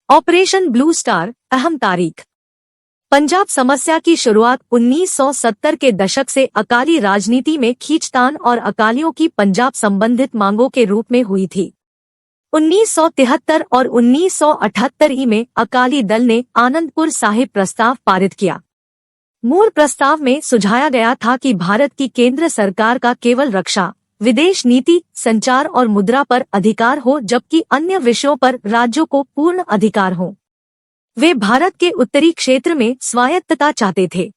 Operation blue star, अहम तारीख। पंजाब समस्या की शुरुआत 1970 के दशक से अकाली राजनीति में खींचतान और अकालियों की पंजाब संबंधित मांगों के रूप में हुई थी। 1973 और 1978 में अकाली दल ने आनंदपुर साहिब प्रस्ताव पारित किया। मूल प्रस्ताव में सुझाया गया था कि भारत की केंद्र सरकार का केवल रक्षा, विदेश नीति, संचार और मुद्रा पर अधिकार हो, जबकि अन्य विषयों पर राज्यों को पूर्ण अधिकार हो। वे भारत के उत्तरी क्षेत्र में स्वायत्तता चाहते थे।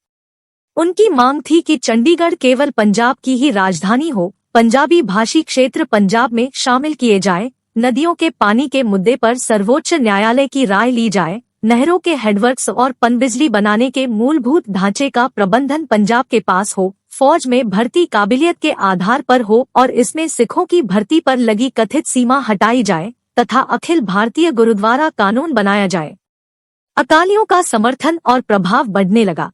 उनकी मांग थी कि चंडीगढ़ केवल पंजाब की ही राजधानी हो, पंजाबी भाषी क्षेत्र पंजाब में शामिल किए जाए, नदियों के पानी के मुद्दे पर सर्वोच्च न्यायालय की राय ली जाए, नहरों के हेडवर्क्स और पनबिजली बनाने के मूलभूत ढांचे का प्रबंधन पंजाब के पास हो, फौज में भर्ती काबिलियत के आधार पर हो और इसमें सिखों की भर्ती पर लगी कथित सीमा हटाई जाए तथा अखिल भारतीय गुरुद्वारा कानून बनाया जाए। अकालियों का समर्थन और प्रभाव बढ़ने लगा।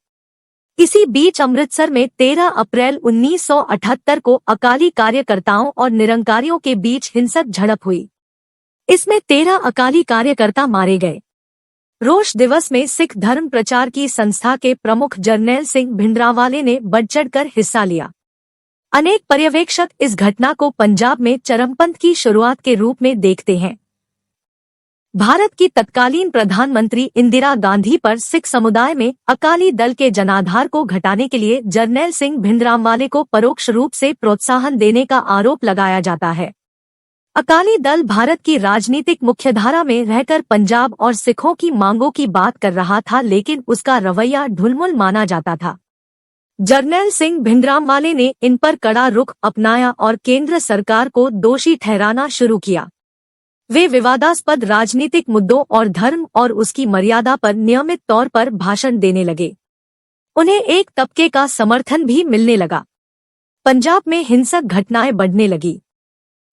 इसी बीच अमृतसर में 13 अप्रैल 1978 को अकाली कार्यकर्ताओं और निरंकारियों के बीच हिंसक झड़प हुई। इसमें 13 अकाली कार्यकर्ता मारे गए। रोष दिवस में सिख धर्म प्रचार की संस्था के प्रमुख जरनैल सिंह भिंडरांवाले ने बढ़-चढ़कर हिस्सा लिया। अनेक पर्यवेक्षक इस घटना को पंजाब में चरमपंथ की शुरुआत के रूप में देखते हैं। भारत की तत्कालीन प्रधानमंत्री इंदिरा गांधी पर सिख समुदाय में अकाली दल के जनाधार को घटाने के लिए जरनैल सिंह भिंडरांवाले को परोक्ष रूप से प्रोत्साहन देने का आरोप लगाया जाता है। अकाली दल भारत की राजनीतिक मुख्यधारा में रहकर पंजाब और सिखों की मांगों की बात कर रहा था, लेकिन उसका रवैया ढुलमुल माना जाता था। जरनैल सिंह भिंडरांवाले ने इन पर कड़ा रुख अपनाया और केंद्र सरकार को दोषी ठहराना शुरू किया। वे विवादास्पद राजनीतिक मुद्दों और धर्म और उसकी मर्यादा पर नियमित तौर पर भाषण देने लगे। उन्हें एक तबके का समर्थन भी मिलने लगा। पंजाब में हिंसक घटनाएं बढ़ने लगी।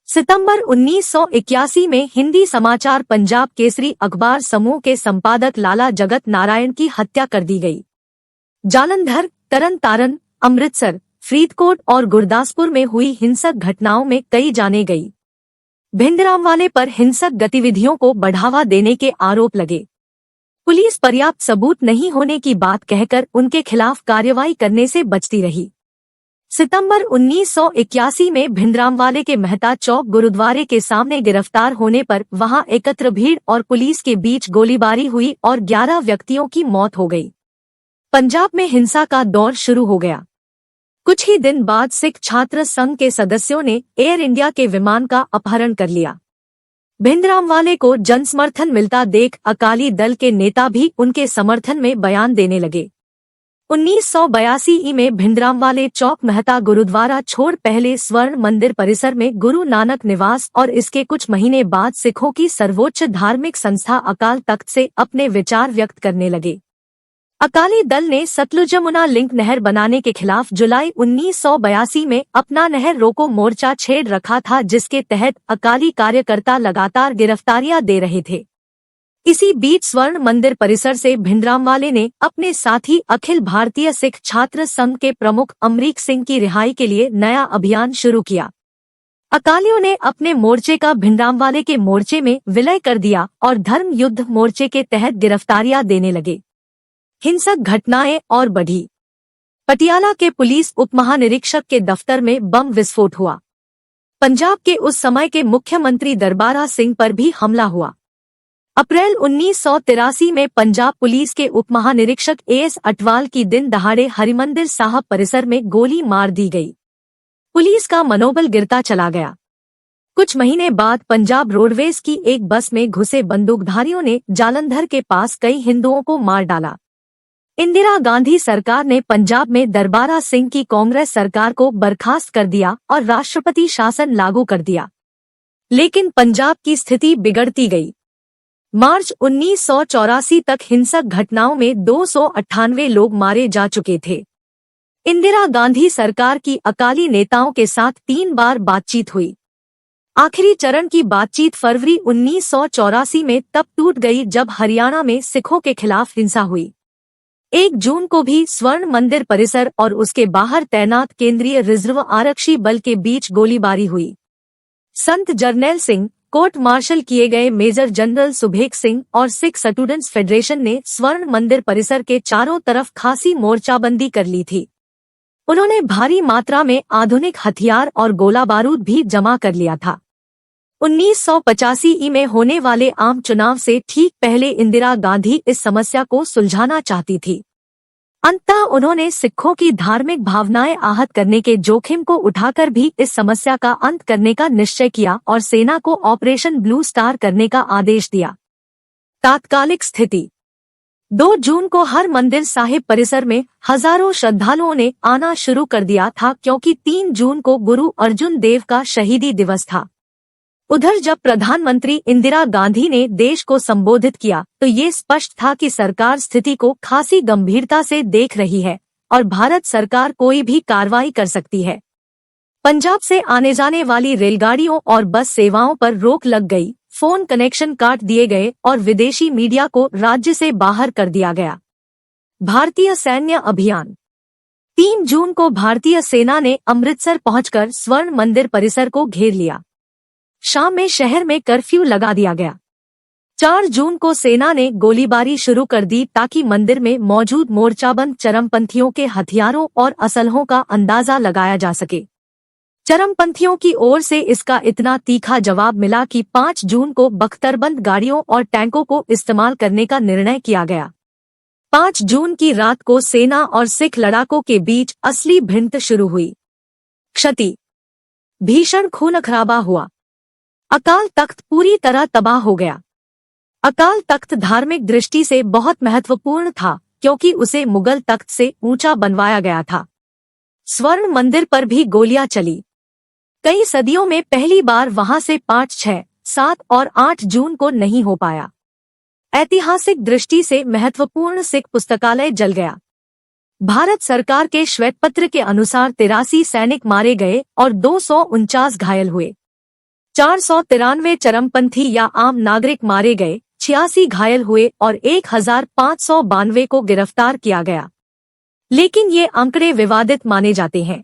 सितंबर 1981 में हिंदी समाचार पंजाब केसरी अखबार समूह के संपादक लाला जगत नारायण की हत्या कर दी गई। जालंधर, तरन तारन, अमृतसर, फरीदकोट और गुरदासपुर में हुई हिंसक घटनाओं में कई जानें गई। भिंडरांवाले पर हिंसक गतिविधियों को बढ़ावा देने के आरोप लगे। पुलिस पर्याप्त सबूत नहीं होने की बात कहकर उनके खिलाफ कार्रवाई करने से बचती रही। सितंबर 1981 में भिंडरांवाले के मेहता चौक गुरुद्वारे के सामने गिरफ्तार होने पर वहां एकत्र भीड़ और पुलिस के बीच गोलीबारी हुई और 11 व्यक्तियों की मौत हो गई। पंजाब में हिंसा का दौर शुरू हो गया। कुछ ही दिन बाद सिख छात्र संघ के सदस्यों ने एयर इंडिया के विमान का अपहरण कर लिया। भिंडरांवाले को जनसमर्थन मिलता देख अकाली दल के नेता भी उनके समर्थन में बयान देने लगे। 1982 में भिंडरांवाले चौक मेहता गुरुद्वारा छोड़ पहले स्वर्ण मंदिर परिसर में गुरु नानक निवास और इसके कुछ महीने बाद सिखों की सर्वोच्च धार्मिक संस्था अकाल तख्त से अपने विचार व्यक्त करने लगे। अकाली दल ने सतलुज यमुना लिंक नहर बनाने के खिलाफ जुलाई 1982 में अपना नहर रोको मोर्चा छेड़ रखा था, जिसके तहत अकाली कार्यकर्ता लगातार गिरफ्तारियां दे रहे थे। इसी बीच स्वर्ण मंदिर परिसर से भिंडरांवाले ने अपने साथी अखिल भारतीय सिख छात्र संघ के प्रमुख अमरीक सिंह की रिहाई के लिए नया अभियान शुरू किया। अकालियों ने अपने मोर्चे का भिंडरांवाले के मोर्चे में विलय कर दिया और धर्म युद्ध मोर्चे के तहत गिरफ्तारियां देने लगे। हिंसक घटनाएं और बढ़ी। पटियाला के पुलिस उपमहानिरीक्षक के दफ्तर में बम विस्फोट हुआ। पंजाब के उस समय के मुख्यमंत्री दरबारा सिंह पर भी हमला हुआ। अप्रैल 1983 में पंजाब पुलिस के उपमहानिरीक्षक एएस अटवाल की दिन दहाड़े हरिमंदिर साहब परिसर में गोली मार दी गई। पुलिस का मनोबल गिरता चला गया। कुछ महीने बाद पंजाब रोडवेज की एक बस में घुसे बंदूकधारियों ने जालंधर के पास कई हिंदुओं को मार डाला। इंदिरा गांधी सरकार ने पंजाब में दरबारा सिंह की कांग्रेस सरकार को बर्खास्त कर दिया और राष्ट्रपति शासन लागू कर दिया। लेकिन पंजाब की स्थिति बिगड़ती गई। मार्च 1984 तक हिंसक घटनाओं में 298 लोग मारे जा चुके थे। इंदिरा गांधी सरकार की अकाली नेताओं के साथ 3 बार बातचीत हुई। आखिरी चरण की बातचीत फरवरी 1984 में तब टूट गई जब हरियाणा में सिखों के खिलाफ हिंसा हुई। 1 जून को भी स्वर्ण मंदिर परिसर और उसके बाहर तैनात केंद्रीय रिजर्व आरक्षी बल के बीच गोलीबारी हुई। संत जरनैल सिंह, कोर्ट मार्शल किए गए मेजर जनरल सुभेग सिंह और सिख स्टूडेंट्स फेडरेशन ने स्वर्ण मंदिर परिसर के चारों तरफ खासी मोर्चाबंदी कर ली थी। उन्होंने भारी मात्रा में आधुनिक हथियार और गोला बारूद भी जमा कर लिया था। 1985 में होने वाले आम चुनाव से ठीक पहले इंदिरा गांधी इस समस्या को सुलझाना चाहती थी। अंततः उन्होंने सिखों की धार्मिक भावनाएं आहत करने के जोखिम को उठाकर भी इस समस्या का अंत करने का निश्चय किया और सेना को ऑपरेशन ब्लू स्टार करने का आदेश दिया। तात्कालिक स्थिति 2 जून को हर मंदिर साहिब परिसर में हजारों श्रद्धालुओं ने आना शुरू कर दिया था, क्योंकि 3 जून को गुरु अर्जुन देव का शहीदी दिवस था। उधर जब प्रधानमंत्री इंदिरा गांधी ने देश को संबोधित किया तो ये स्पष्ट था कि सरकार स्थिति को खासी गंभीरता से देख रही है और भारत सरकार कोई भी कार्रवाई कर सकती है। पंजाब से आने जाने वाली रेलगाड़ियों और बस सेवाओं पर रोक लग गई, फोन कनेक्शन काट दिए गए और विदेशी मीडिया को राज्य से बाहर कर दिया गया। भारतीय सैन्य अभियान 3 जून को भारतीय सेना ने अमृतसर पहुंचकर स्वर्ण मंदिर परिसर को घेर लिया। शाम में शहर में कर्फ्यू लगा दिया गया। 4 जून को सेना ने गोलीबारी शुरू कर दी ताकि मंदिर में मौजूद मोर्चाबंद चरमपंथियों के हथियारों और असलहों का अंदाजा लगाया जा सके। चरमपंथियों की ओर से इसका इतना तीखा जवाब मिला कि 5 जून को बख्तरबंद गाड़ियों और टैंकों को इस्तेमाल करने का निर्णय किया गया। 5 जून की रात को सेना और सिख लड़ाकों के बीच असली भिड़ंत शुरू हुई। क्षति भीषण खून-खराबा हुआ। अकाल तख्त पूरी तरह तबाह हो गया। अकाल तख्त धार्मिक दृष्टि से बहुत महत्वपूर्ण था, क्योंकि उसे मुगल तख्त से ऊंचा बनवाया गया था। स्वर्ण मंदिर पर भी गोलियां चली। कई सदियों में पहली बार वहां से 5, 6, 7 और 8 जून को नहीं हो पाया। ऐतिहासिक दृष्टि से महत्वपूर्ण सिख पुस्तकालय जल गया। भारत सरकार के श्वेतपत्र के अनुसार 83 सैनिक मारे गए और 249 घायल हुए। 493 चरमपंथी या आम नागरिक मारे गए, 86 घायल हुए और 1592 को गिरफ्तार किया गया। लेकिन ये आंकड़े विवादित माने जाते हैं।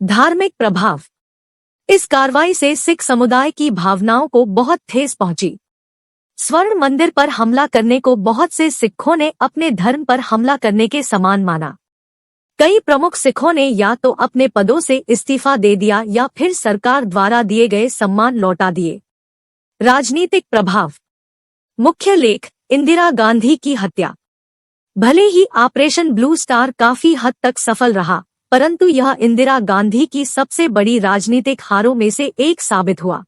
धार्मिक प्रभाव इस कार्रवाई से सिख समुदाय की भावनाओं को बहुत ठेस पहुंची। स्वर्ण मंदिर पर हमला करने को बहुत से सिखों ने अपने धर्म पर हमला करने के समान माना। कई प्रमुख सिखों ने या तो अपने पदों से इस्तीफा दे दिया या फिर सरकार द्वारा दिए गए सम्मान लौटा दिए। राजनीतिक प्रभाव मुख्य लेख इंदिरा गांधी की हत्या। भले ही ऑपरेशन ब्लू स्टार काफी हद तक सफल रहा, परंतु यह इंदिरा गांधी की सबसे बड़ी राजनीतिक हारों में से एक साबित हुआ।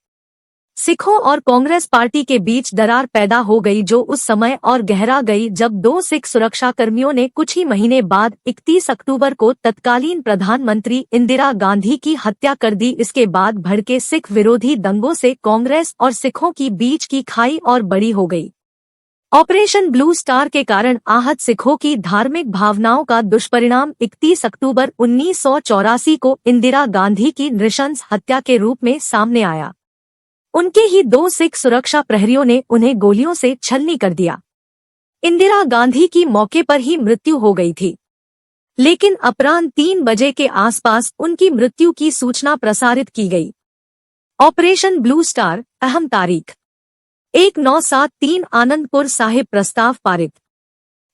सिखों और कांग्रेस पार्टी के बीच दरार पैदा हो गई, जो उस समय और गहरा गई जब 2 सिख सुरक्षाकर्मियों ने कुछ ही महीने बाद 31 अक्टूबर को तत्कालीन प्रधानमंत्री इंदिरा गांधी की हत्या कर दी। इसके बाद भड़के सिख विरोधी दंगों से कांग्रेस और सिखों की बीच की खाई और बड़ी हो गई। ऑपरेशन ब्लू स्टार के कारण आहत सिखों की धार्मिक भावनाओं का दुष्परिणाम 31 अक्टूबर 1984 को इंदिरा गांधी की नृशंस हत्या के रूप में सामने आया। उनके ही 2 सिख सुरक्षा प्रहरियों ने उन्हें गोलियों से छलनी कर दिया। इंदिरा गांधी की मौके पर ही मृत्यु हो गई थी, लेकिन अपराह्न 3 बजे के आसपास उनकी मृत्यु की सूचना प्रसारित की गई। ऑपरेशन ब्लू स्टार अहम तारीख 1973 आनंदपुर साहिब प्रस्ताव पारित।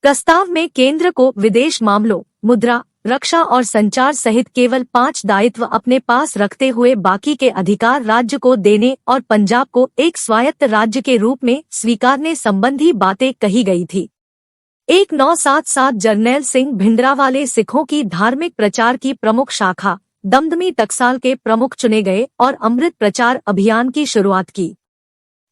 प्रस्ताव में केंद्र को विदेश मामलों, मुद्रा, रक्षा और संचार सहित केवल 5 दायित्व अपने पास रखते हुए बाकी के अधिकार राज्य को देने और पंजाब को एक स्वायत्त राज्य के रूप में स्वीकारने संबंधी बातें कही गई थी। 1977 जरनैल सिंह भिंडरावाले सिखों की धार्मिक प्रचार की प्रमुख शाखा दमदमी टकसाल के प्रमुख चुने गए और अमृत प्रचार अभियान की शुरुआत की।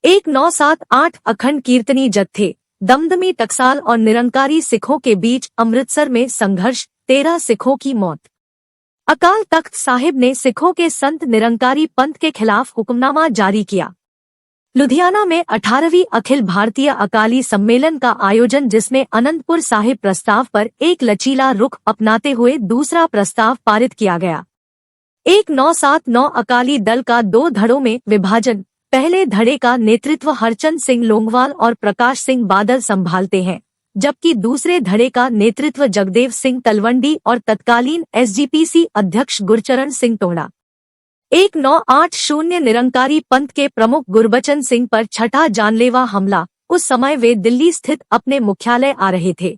1978 अखंड कीर्तनी जत्थे दमदमी टकसाल और निरंकारी सिखों के बीच अमृतसर में संघर्ष, 13 सिखों की मौत। अकाल तख्त साहिब ने सिखों के संत निरंकारी पंथ के खिलाफ हुक्मनामा जारी किया। लुधियाना में 18वीं अखिल भारतीय अकाली सम्मेलन का आयोजन, जिसमें अनंतपुर साहिब प्रस्ताव पर एक लचीला रुख अपनाते हुए दूसरा प्रस्ताव पारित किया गया। 1979 अकाली दल का 2 धड़ों में विभाजन। पहले धड़े का नेतृत्व हरचंद सिंह लोंगवाल और प्रकाश सिंह बादल संभालते हैं, जबकि दूसरे धड़े का नेतृत्व जगदेव सिंह तलवंडी और तत्कालीन एसजीपीसी अध्यक्ष गुरचरण सिंह टोड़ा। 1980 निरंकारी पंथ के प्रमुख गुरबचन सिंह पर छठा जानलेवा हमला। उस समय वे दिल्ली स्थित अपने मुख्यालय आ रहे थे।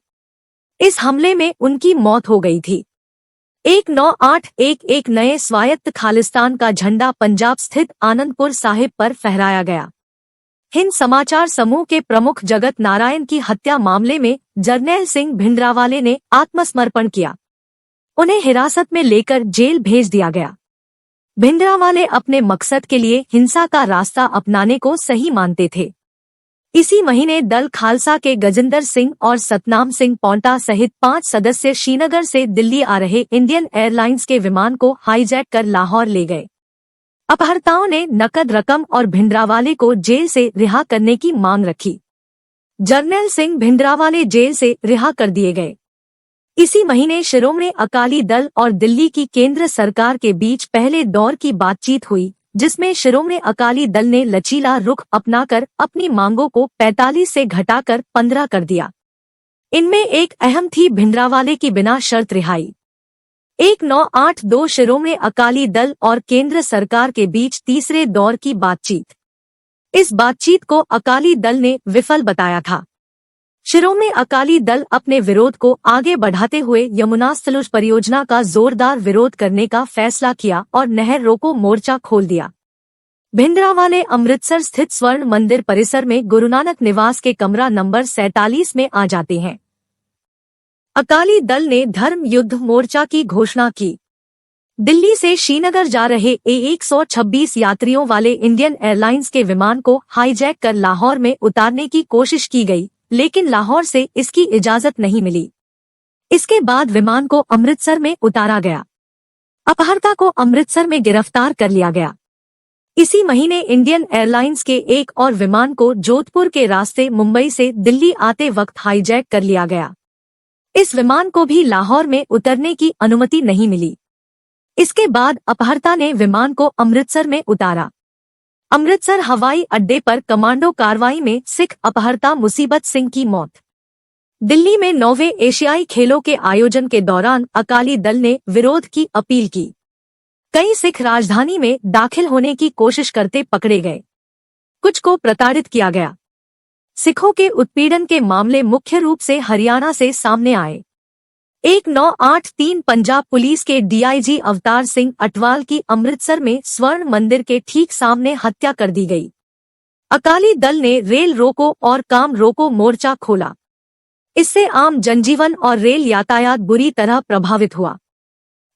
इस हमले में उनकी मौत हो गई थी। 1981 नए स्वायत्त खालिस्तान का झंडा पंजाब स्थित आनंदपुर साहिब पर फहराया गया। हिंद समाचार समूह के प्रमुख जगत नारायण की हत्या मामले में जरनैल सिंह भिंडरावाले ने आत्मसमर्पण किया। उन्हें हिरासत में लेकर जेल भेज दिया गया। भिंडरावाले अपने मकसद के लिए हिंसा का रास्ता अपनाने को सही मानते थे। इसी महीने दल खालसा के गजिंदर सिंह और सतनाम सिंह पौंटा सहित 5 सदस्य श्रीनगर से दिल्ली आ रहे इंडियन एयरलाइंस के विमान को हाईजैक कर लाहौर ले गए। अपहर्ताओं ने नकद रकम और भिंडरावाले को जेल से रिहा करने की मांग रखी। जरनैल सिंह भिंडरावाले जेल से रिहा कर दिए गए। इसी महीने शिरोमणि अकाली दल और दिल्ली की केंद्र सरकार के बीच पहले दौर की बातचीत हुई, जिसमें शिरोमणि अकाली दल ने लचीला रुख अपनाकर अपनी मांगों को 45 से घटाकर 15 कर दिया। इनमें एक अहम थी भिंडरावाले की बिना शर्त रिहाई। 1982 शिरोमणि अकाली दल और केंद्र सरकार के बीच तीसरे दौर की बातचीत। इस बातचीत को अकाली दल ने विफल बताया था। शिरोमणि अकाली दल अपने विरोध को आगे बढ़ाते हुए यमुना सतलुज परियोजना का जोरदार विरोध करने का फैसला किया और नहर रोको मोर्चा खोल दिया। भिंडरावाले अमृतसर स्थित स्वर्ण मंदिर परिसर में गुरु नानक निवास के कमरा नंबर 47 में आ जाते हैं। अकाली दल ने धर्म युद्ध मोर्चा की घोषणा की। दिल्ली से श्रीनगर जा रहे 126 यात्रियों वाले इंडियन एयरलाइंस के विमान को हाईजैक कर लाहौर में उतारने की कोशिश की गई, लेकिन लाहौर से इसकी इजाजत नहीं मिली। इसके बाद विमान को अमृतसर में उतारा गया। अपहर्ता को अमृतसर में गिरफ्तार कर लिया गया। इसी महीने इंडियन एयरलाइंस के एक और विमान को जोधपुर के रास्ते मुंबई से दिल्ली आते वक्त हाईजैक कर लिया गया। इस विमान को भी लाहौर में उतरने की अनुमति नहीं मिली। इसके बाद अपहर्ता ने विमान को अमृतसर में उतारा। अमृतसर हवाई अड्डे पर कमांडो कार्रवाई में सिख अपहर्ता मुसीबत सिंह की मौत। दिल्ली में 9वें एशियाई खेलों के आयोजन के दौरान अकाली दल ने विरोध की अपील की। कई सिख राजधानी में दाखिल होने की कोशिश करते पकड़े गए। कुछ को प्रताड़ित किया गया। सिखों के उत्पीड़न के मामले मुख्य रूप से हरियाणा से सामने आए। 1983 पंजाब पुलिस के डीआईजी अवतार सिंह अटवाल की अमृतसर में स्वर्ण मंदिर के ठीक सामने हत्या कर दी गई। अकाली दल ने रेल रोको और काम रोको मोर्चा खोला। इससे आम जनजीवन और रेल यातायात बुरी तरह प्रभावित हुआ।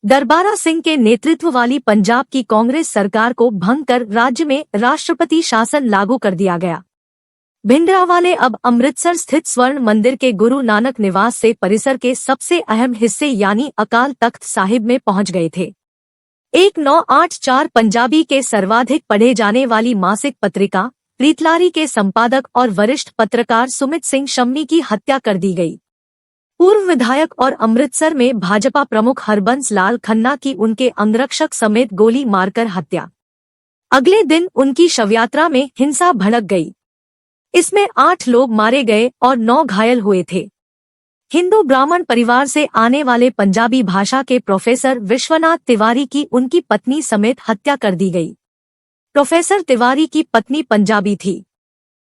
दरबारा सिंह के नेतृत्व वाली पंजाब की कांग्रेस सरकार को भंग कर राज्य में राष्ट्रपति शासन लागू कर दिया गया। भिंडरावाले अब अमृतसर स्थित स्वर्ण मंदिर के गुरु नानक निवास से परिसर के सबसे अहम हिस्से यानी अकाल तख्त साहिब में पहुंच गए थे। 1984 पंजाबी के सर्वाधिक पढ़े जाने वाली मासिक पत्रिका प्रीतलारी के संपादक और वरिष्ठ पत्रकार सुमित सिंह शम्मी की हत्या कर दी गई। पूर्व विधायक और अमृतसर में भाजपा प्रमुख हरबंस लाल खन्ना की उनके अंगरक्षक समेत गोली मारकर हत्या। अगले दिन उनकी शवयात्रा में हिंसा भड़क गई। इसमें 8 लोग मारे गए और 9 घायल हुए थे। हिंदू ब्राह्मण परिवार से आने वाले पंजाबी भाषा के प्रोफेसर विश्वनाथ तिवारी की उनकी पत्नी समेत हत्या कर दी गई। प्रोफेसर तिवारी की पत्नी पंजाबी थी।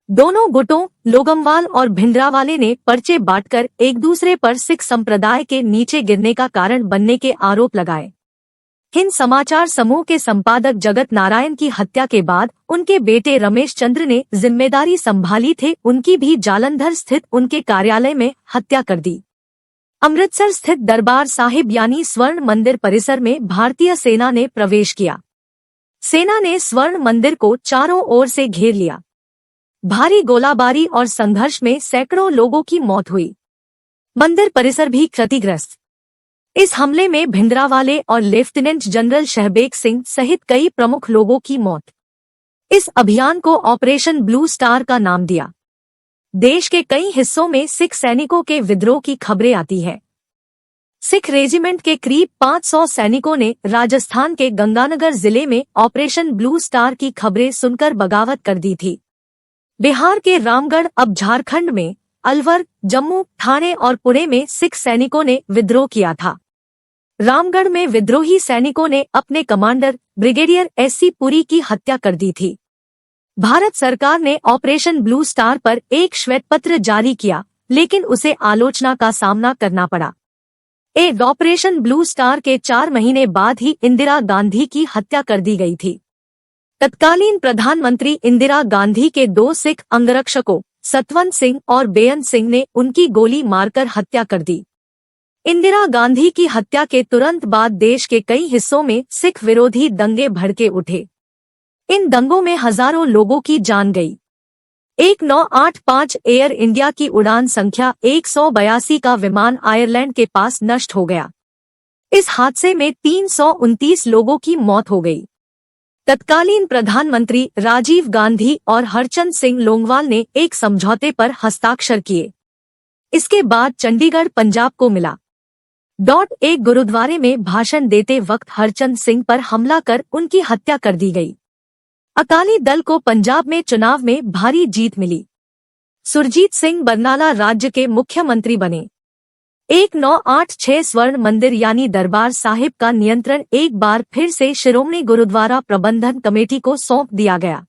दोनों गुटों लोगमवाल और भिंडरावाले ने पर्चे बांटकर एक दूसरे पर सिख संप्रदाय के नीचे गिरने का कारण बनने के आरोप लगाए। हिंद समाचार समूह के संपादक जगत नारायण की हत्या के बाद उनके बेटे रमेश चंद्र ने जिम्मेदारी संभाली थे उनकी भी जालंधर स्थित उनके कार्यालय में हत्या कर दी। अमृतसर स्थित दरबार साहिब यानी स्वर्ण मंदिर परिसर में भारतीय सेना ने प्रवेश किया। सेना ने स्वर्ण मंदिर को चारों ओर से घेर लिया। भारी गोलाबारी और संघर्ष में सैकड़ों लोगों की मौत हुई। मंदिर परिसर भी क्षतिग्रस्त। इस हमले में भिंडरावाले और लेफ्टिनेंट जनरल शहबेग सिंह सहित कई प्रमुख लोगों की मौत। इस अभियान को ऑपरेशन ब्लू स्टार का नाम दिया। देश के कई हिस्सों में सिख सैनिकों के विद्रोह की खबरें आती है। सिख रेजिमेंट के करीब 500 सैनिकों ने राजस्थान के गंगानगर जिले में ऑपरेशन ब्लू स्टार की खबरें सुनकर बगावत कर दी थी। बिहार के रामगढ़ अब झारखंड में अलवर, जम्मू, ठाणे और पुणे में सिख सैनिकों ने विद्रोह किया था। रामगढ़ में विद्रोही सैनिकों ने अपने कमांडर ब्रिगेडियर एससी पुरी की हत्या कर दी थी। भारत सरकार ने ऑपरेशन ब्लू स्टार पर एक श्वेतपत्र जारी किया, लेकिन उसे आलोचना का सामना करना पड़ा। ऑपरेशन ब्लू स्टार के 4 महीने बाद ही इंदिरा गांधी की हत्या कर दी गई थी। तत्कालीन प्रधानमंत्री इंदिरा गांधी के 2 सिख अंगरक्षकों सतवंत सिंह और बेअंत सिंह ने उनकी गोली मारकर हत्या कर दी। इंदिरा गांधी की हत्या के तुरंत बाद देश के कई हिस्सों में सिख विरोधी दंगे भड़के उठे। इन दंगों में हजारों लोगों की जान गई। 1985 एयर इंडिया की उड़ान संख्या 182 का विमान आयरलैंड के पास नष्ट हो गया। इस हादसे में 329 लोगों की मौत हो गई। तत्कालीन प्रधानमंत्री राजीव गांधी और हरचंद सिंह लोंगवाल ने एक समझौते पर हस्ताक्षर किए। इसके बाद चंडीगढ़ पंजाब को मिला। एक गुरुद्वारे में भाषण देते वक्त हरचंद सिंह पर हमला कर उनकी हत्या कर दी गई। अकाली दल को पंजाब में चुनाव में भारी जीत मिली। सुरजीत सिंह बरनाला राज्य के मुख्यमंत्री बने। 1986 स्वर्ण मंदिर यानी दरबार साहिब का नियंत्रण एक बार फिर से शिरोमणि गुरुद्वारा प्रबंधन कमेटी को सौंप दिया गया।